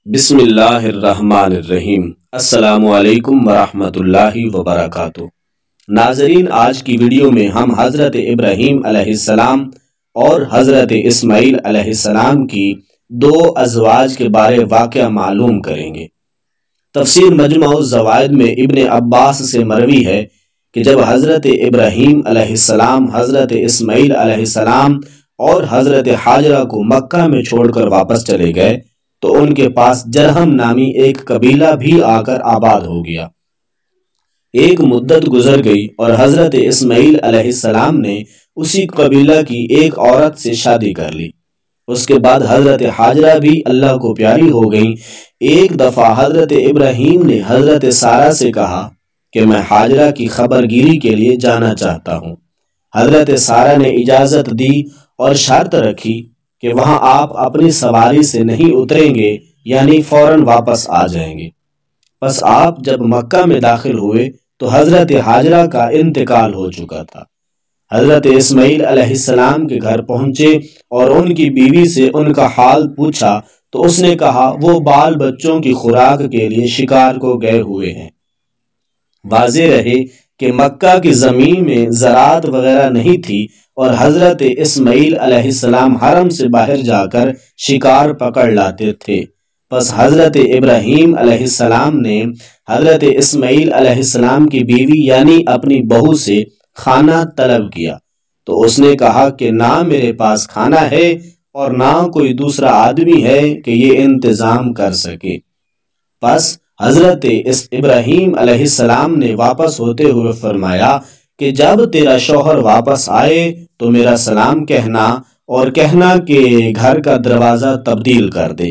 بسم اللہ الرحمن الرحیم۔ السلام علیکم ورحمۃ اللہ وبرکاتہ۔ ناظرین، آج کی ویڈیو میں ہم حضرت ابراہیم علیہ السلام اور حضرت اسماعیل علیہ السلام کی دو ازواج کے بارے واقعہ معلوم کریں گے۔ تفسیر مجمع الزوائد میں ابن عباس سے مروی ہے کہ جب حضرت ابراہیم علیہ السلام حضرت اسماعیل علیہ السلام اور حضرت حاجرہ کو مکہ میں چھوڑ کر واپس چلے گئے تو ان کے پاس جرہم نامی ایک قبیلہ بھی آ کر آباد ہو گیا۔ ایک مدت گزر گئی اور حضرت اسماعیل علیہ السلام نے اسی قبیلہ کی ایک عورت سے شادی کر لی۔ اس کے بعد حضرت حاجرہ بھی اللہ کو پیاری ہو گئیں۔ ایک دفعہ حضرت ابراہیم نے حضرت سارہ سے کہا کہ میں حاجرہ کی خبر گیری کے لیے جانا چاہتا ہوں۔ حضرت سارہ نے اجازت دی اور شرط رکھی کہ وہاں آپ اپنی سواری سے نہیں اتریں گے، یعنی فوراً واپس آ جائیں گے۔ پس آپ جب مکہ میں داخل ہوئے تو حضرت حاجرہ کا انتقال ہو چکا تھا۔ حضرت اسماعیل علیہ السلام کے گھر پہنچے اور ان کی بیوی سے ان کا حال پوچھا تو اس نے کہا وہ بال بچوں کی خوراک کے لیے شکار کو گئے ہوئے ہیں۔ واضح رہے کہ مکہ کی زمین میں زراعت وغیرہ نہیں تھی اور حضرت اسماعیل علیہ السلام حرم سے باہر جا کر شکار پکڑ لاتے تھے۔ پس حضرت ابراہیم علیہ السلام نے حضرت اسماعیل علیہ السلام کی بیوی یعنی اپنی بہو سے کھانا طلب کیا تو اس نے کہا کہ نہ میرے پاس کھانا ہے اور نہ کوئی دوسرا آدمی ہے کہ یہ انتظام کر سکے۔ پس حضرت ابراہیم علیہ السلام نے واپس ہوتے ہوئے فرمایا کہ جب تیرا شوہر واپس آئے تو میرا سلام کہنا اور کہنا کہ گھر کا دروازہ تبدیل کر دے۔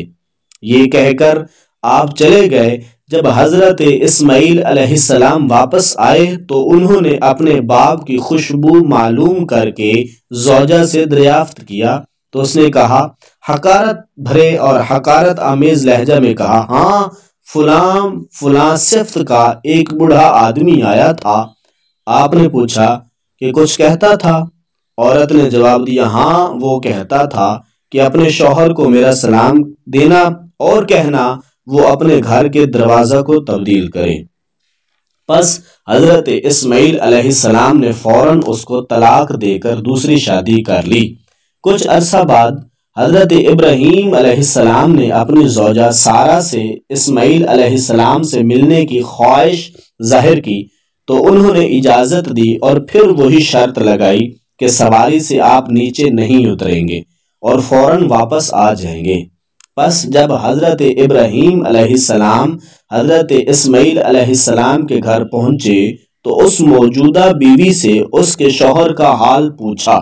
یہ کہہ کر آپ چلے گئے۔ جب حضرت اسماعیل علیہ السلام واپس آئے تو انہوں نے اپنے باپ کی خوشبو معلوم کر کے زوجہ سے دریافت کیا تو اس نے کہا، حقارت بھرے اور حقارت آمیز لہجہ میں کہا، ہاں فلاں صفت کا ایک بوڑھا آدمی آیا تھا۔ آپ نے پوچھا کہ کچھ کہتا تھا؟ عورت نے جواب دیا، ہاں وہ کہتا تھا کہ اپنے شوہر کو میرا سلام دینا اور کہنا وہ اپنے گھر کے دروازہ کو تبدیل کرے۔ پس حضرت اسماعیل علیہ السلام نے فوراً اس کو طلاق دے کر دوسری شادی کر لی۔ کچھ عرصہ بعد حضرت ابراہیم علیہ السلام نے اپنی زوجہ سارہ سے اسماعیل علیہ السلام سے ملنے کی خواہش ظاہر کی تو انہوں نے اجازت دی اور پھر وہی شرط لگائی کہ سواری سے آپ نیچے نہیں اتریں گے اور فوراً واپس آ جائیں گے۔ پس جب حضرت ابراہیم علیہ السلام حضرت اسماعیل علیہ السلام کے گھر پہنچے تو اس موجودہ بیوی سے اس کے شوہر کا حال پوچھا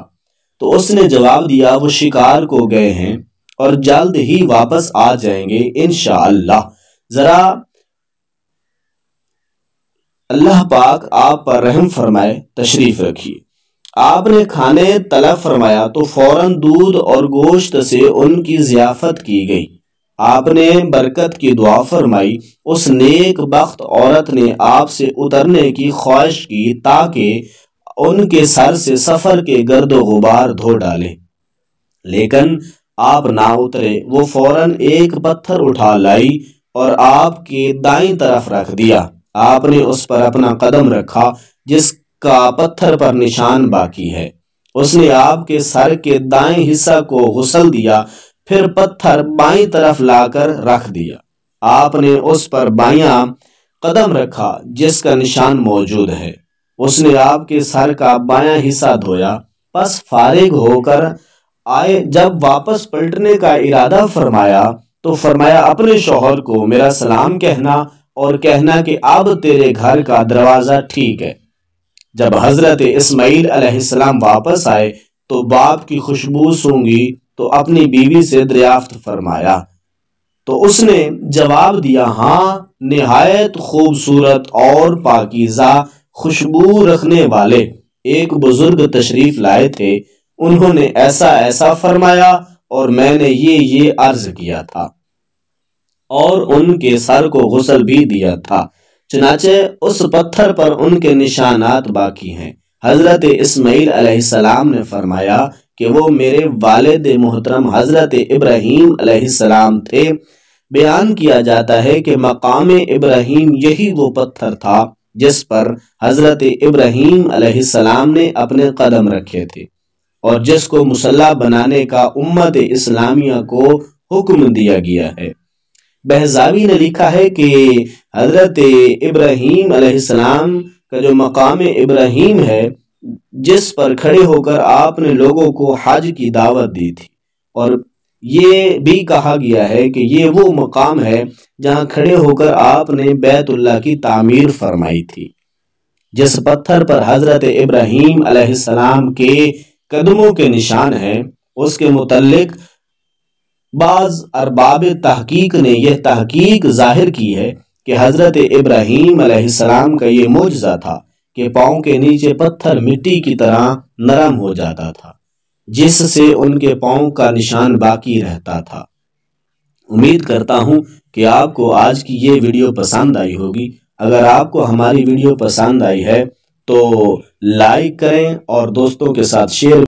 تو اس نے جواب دیا وہ شکار کو گئے ہیں اور جلد ہی واپس آ جائیں گے انشاءاللہ۔ ذرا اللہ پاک آپ پر رحم فرمائے، تشریف رکھیے۔ آپ نے کھانے طلب فرمایا تو فوراً دودھ اور گوشت سے ان کی ضیافت کی گئی۔ آپ نے برکت کی دعا فرمائی۔ اس نیک بخت عورت نے آپ سے اترنے کی خواہش کی تاکہ ان کے سر سے سفر کے گرد و غبار دھو ڈالے، لیکن آپ نہ اترے۔ وہ فوراً ایک پتھر اٹھا لائی اور آپ کی دائیں طرف رکھ دیا۔ آپ نے اس پر اپنا قدم رکھا جس کا پتھر پر نشان باقی ہے۔ اس نے آپ کے سر کے دائیں حصہ کو غسل دیا، پھر پتھر بائیں طرف لا کر رکھ دیا۔ آپ نے اس پر بایاں قدم رکھا جس کا نشان موجود ہے۔ اس نے آپ کے سر کا بایاں حصہ دھویا، پس فارغ ہو کر آئے۔ جب واپس پلٹنے کا ارادہ فرمایا تو فرمایا اپنے شوہر کو میرا سلام کہنا اور کہنا کہ اب تیرے گھر کا دروازہ ٹھیک ہے۔ جب حضرت اسماعیل علیہ السلام واپس آئے تو باپ کی خوشبو سونگھی تو اپنی بیوی سے دریافت فرمایا تو اس نے جواب دیا، ہاں نہایت خوبصورت اور پاکیزہ خوشبو رکھنے والے ایک بزرگ تشریف لائے تھے۔ انہوں نے ایسا فرمایا اور میں نے یہ عرض کیا تھا اور ان کے سر کو غسل بھی دیا تھا، چنانچہ اس پتھر پر ان کے نشانات باقی ہیں۔ حضرت اسماعیل علیہ السلام نے فرمایا کہ وہ میرے والد محترم حضرت ابراہیم علیہ السلام تھے۔ بیان کیا جاتا ہے کہ مقام ابراہیم یہی وہ پتھر تھا جس پر حضرت ابراہیم علیہ السلام نے اپنے قدم رکھے تھے اور جس کو مصلی بنانے کا امت اسلامیہ کو حکم دیا گیا ہے۔ بہزاوی نے لکھا ہے کہ حضرت ابراہیم علیہ السلام کا جو مقام ابراہیم ہے جس پر کھڑے ہو کر آپ نے لوگوں کو حج کی دعوت دی تھی، اور یہ بھی کہا گیا ہے کہ یہ وہ مقام ہے جہاں کھڑے ہو کر آپ نے بیت اللہ کی تعمیر فرمائی تھی۔ جس پتھر پر حضرت ابراہیم علیہ السلام کے قدموں کے نشان ہیں، اس کے متعلق بعض ارباب تحقیق نے یہ تحقیق ظاہر کی ہے کہ حضرت ابراہیم علیہ السلام کا یہ معجزہ تھا کہ پاؤں کے نیچے پتھر مٹی کی طرح نرم ہو جاتا تھا، جس سے ان کے پاؤں کا نشان باقی رہتا تھا۔ امید کرتا ہوں کہ آپ کو آج کی یہ ویڈیو پسند آئی ہوگی۔ اگر آپ کو ہماری ویڈیو پسند آئی ہے تو لائک کریں اور دوستوں کے ساتھ شیئر